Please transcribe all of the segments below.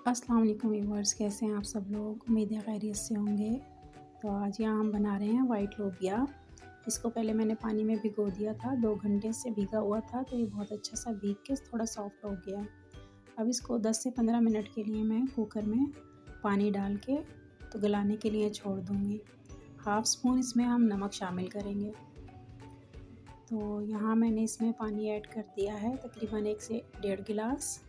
अस्सलाम वालेकुम व्यूअर्स, कैसे हैं आप सब लोग। उम्मीद है खैरियत से होंगे। तो आज यहाँ हम बना रहे हैं वाइट लोबिया। इसको पहले मैंने पानी में भिगो दिया था, 2 घंटे से भीगा हुआ था, तो ये बहुत अच्छा सा भीग के थोड़ा सॉफ्ट हो गया। अब इसको 10 से 15 मिनट के लिए मैं कुकर में पानी डाल के तो गलाने के लिए छोड़ दूँगी। हाफ़ स्पून इसमें हम नमक शामिल करेंगे। तो यहाँ मैंने इसमें पानी ऐड कर दिया है तकरीबन 1 से 1.5 गिलास,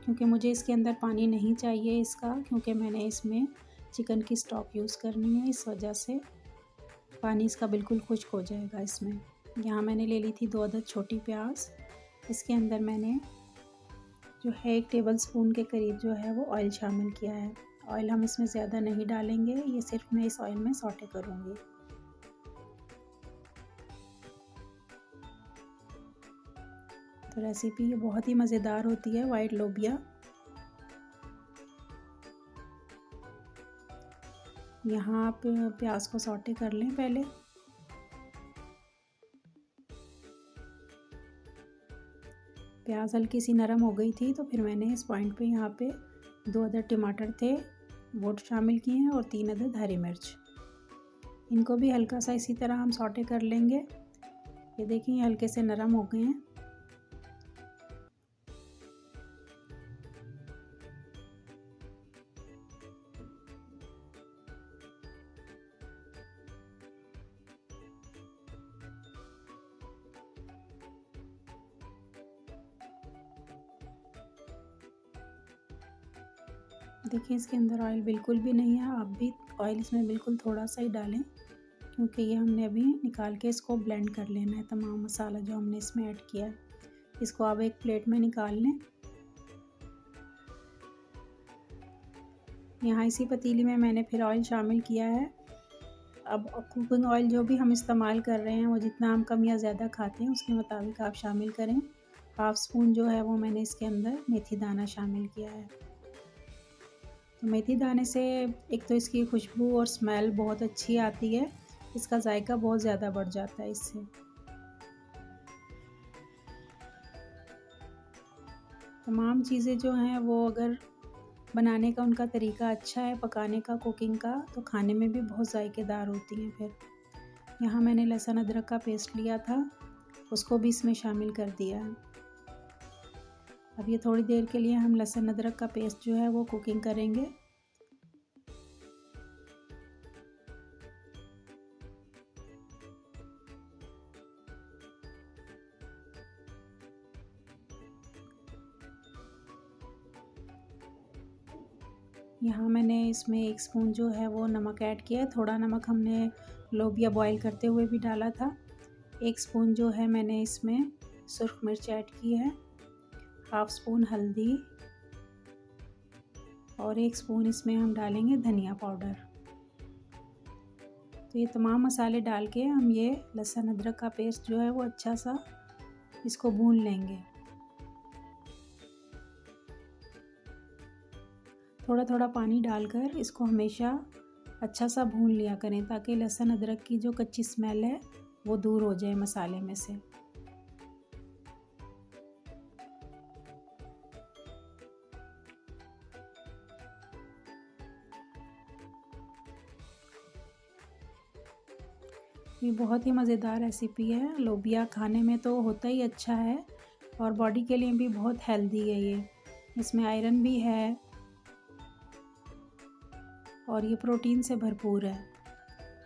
क्योंकि मुझे इसके अंदर पानी नहीं चाहिए इसका, क्योंकि मैंने इसमें चिकन की स्टॉक यूज़ करनी है, इस वजह से पानी इसका बिल्कुल खुश्क हो जाएगा इसमें। यहाँ मैंने ले ली थी 2 अदद छोटी प्याज। इसके अंदर मैंने जो है 1 टेबलस्पून के करीब जो है वो ऑयल शामिल किया है। ऑयल हम इसमें ज़्यादा नहीं डालेंगे, ये सिर्फ मैं इस ऑयल में सौटे करूँगी। तो रेसिपी ये बहुत ही मज़ेदार होती है वाइट लोबिया। यहाँ आप प्याज को सौटे कर लें पहले। प्याज हल्की सी नरम हो गई थी, तो फिर मैंने इस पॉइंट पे यहाँ पे 2 अदद टमाटर थे वो शामिल किए हैं और 3 अदद हरी मिर्च। इनको भी हल्का सा इसी तरह हम सौटे कर लेंगे। ये देखिए हल्के से नरम हो गए हैं। देखिए इसके अंदर ऑयल बिल्कुल भी नहीं है। आप भी ऑयल इसमें बिल्कुल थोड़ा सा ही डालें, क्योंकि ये हमने अभी निकाल के इसको ब्लेंड कर लेना है। तमाम मसाला जो हमने इसमें ऐड किया है, इसको आप एक प्लेट में निकाल लें। यहाँ इसी पतीली में मैंने फिर ऑयल शामिल किया है। अब कुकिंग ऑयल जो भी हम इस्तेमाल कर रहे हैं, वो जितना हम कम या ज़्यादा खाते हैं उसके मुताबिक आप शामिल करें। हाफ़ स्पून जो है वो मैंने इसके अंदर मेथी दाना शामिल किया है। तो मेथी दाने से एक तो इसकी खुशबू और स्मेल बहुत अच्छी आती है, इसका जायका बहुत ज़्यादा बढ़ जाता है इससे। तमाम चीज़ें जो हैं वो अगर बनाने का उनका तरीका अच्छा है, पकाने का, कुकिंग का, तो खाने में भी बहुत जायकेदार होती हैं फिर। यहाँ मैंने लहसुन अदरक का पेस्ट लिया था, उसको भी इसमें शामिल कर दिया है। अब ये थोड़ी देर के लिए हम लहसुन अदरक का पेस्ट जो है वो कुकिंग करेंगे। यहाँ मैंने इसमें 1 स्पून जो है वो नमक ऐड किया है। थोड़ा नमक हमने लोबिया बॉईल करते हुए भी डाला था। 1 स्पून जो है मैंने इसमें सुर्ख मिर्च ऐड की है, हाफ़ स्पून हल्दी और 1 स्पून इसमें हम डालेंगे धनिया पाउडर। तो ये तमाम मसाले डाल के हम ये लहसुन अदरक का पेस्ट जो है वो अच्छा सा इसको भून लेंगे। थोड़ा थोड़ा पानी डालकर इसको हमेशा अच्छा सा भून लिया करें, ताकि लहसुन अदरक की जो कच्ची स्मेल है वो दूर हो जाए मसाले में से। ये बहुत ही मज़ेदार रेसिपी है। लोबिया खाने में तो होता ही अच्छा है और बॉडी के लिए भी बहुत हेल्दी है ये। इसमें आयरन भी है और ये प्रोटीन से भरपूर है।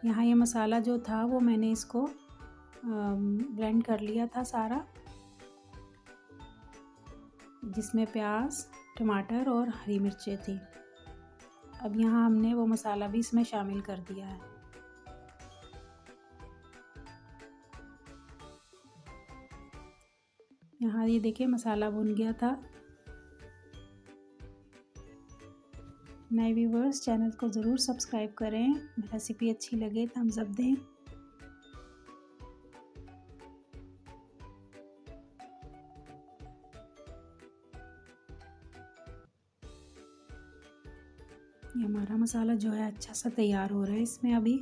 यहाँ ये मसाला जो था वो मैंने इसको ब्लेंड कर लिया था सारा, जिसमें प्याज, टमाटर और हरी मिर्चें थी। अब यहाँ हमने वो मसाला भी इसमें शामिल कर दिया है। यहाँ ये देखिए मसाला भुन गया था। नए व्यूवर्स चैनल को ज़रूर सब्सक्राइब करें। रेसिपी अच्छी लगे थम्स अप दें। ये हमारा मसाला जो है अच्छा सा तैयार हो रहा है इसमें अभी।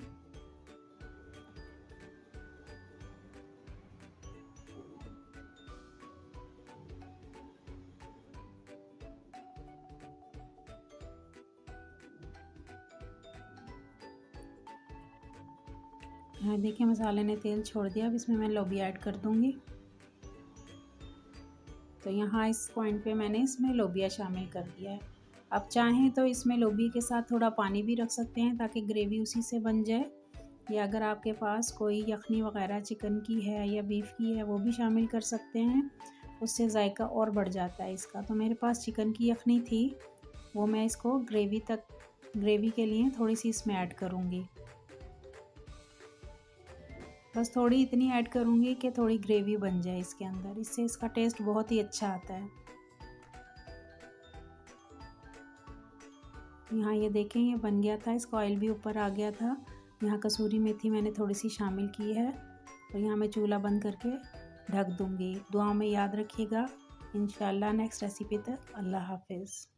हाँ, देखिए मसाले ने तेल छोड़ दिया। अब इसमें मैं लोबिया ऐड कर दूँगी। तो यहाँ इस पॉइंट पे मैंने इसमें लोबिया शामिल कर दिया है। आप चाहें तो इसमें लोबिया के साथ थोड़ा पानी भी रख सकते हैं ताकि ग्रेवी उसी से बन जाए, या अगर आपके पास कोई यखनी वगैरह चिकन की है या बीफ की है वो भी शामिल कर सकते हैं, उससे जायका और बढ़ जाता है इसका। तो मेरे पास चिकन की यखनी थी, वो मैं इसको ग्रेवी के लिए थोड़ी सी इसमें ऐड करूँगी। बस थोड़ी इतनी ऐड करूँगी कि थोड़ी ग्रेवी बन जाए इसके अंदर, इससे इसका टेस्ट बहुत ही अच्छा आता है। यहाँ ये देखें ये बन गया था, इसका ऑयल भी ऊपर आ गया था। यहाँ कसूरी मेथी मैंने थोड़ी सी शामिल की है और यहाँ मैं चूल्हा बंद करके ढक दूँगी। दुआ में याद रखिएगा। इंशाल्लाह नेक्स्ट रेसिपी तक अल्लाह हाफ़िज़।